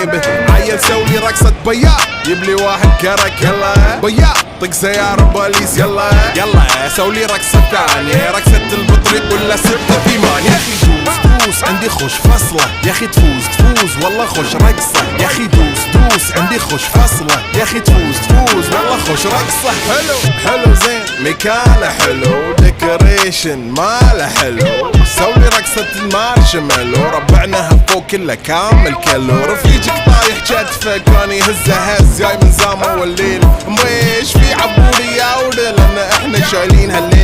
به. عيل سولي رقصة بياع يبلي واحد كرك يلا بياع طق سيارة بوليس يلا يلا سولي رقصة ثانية رقصة البطريق ولا 6 في مان. يا اخي دوس عندي خوش فصلة يا اخي تفوز والله خوش رقصة يا اخي دوس عندي خوش فصلة يا اخي تفوز والله خوش رقصة. حلو زين مكانه حلو ديكوريشن ماله حلو سوي رقصة المارشميلو ربعناها فوق كله كامل كيلو. رفيجك طايح كتفه كان يهزه هز جاي من زامه والليل مبيش في عبوري يا ولد لان احنا شايلين هالليل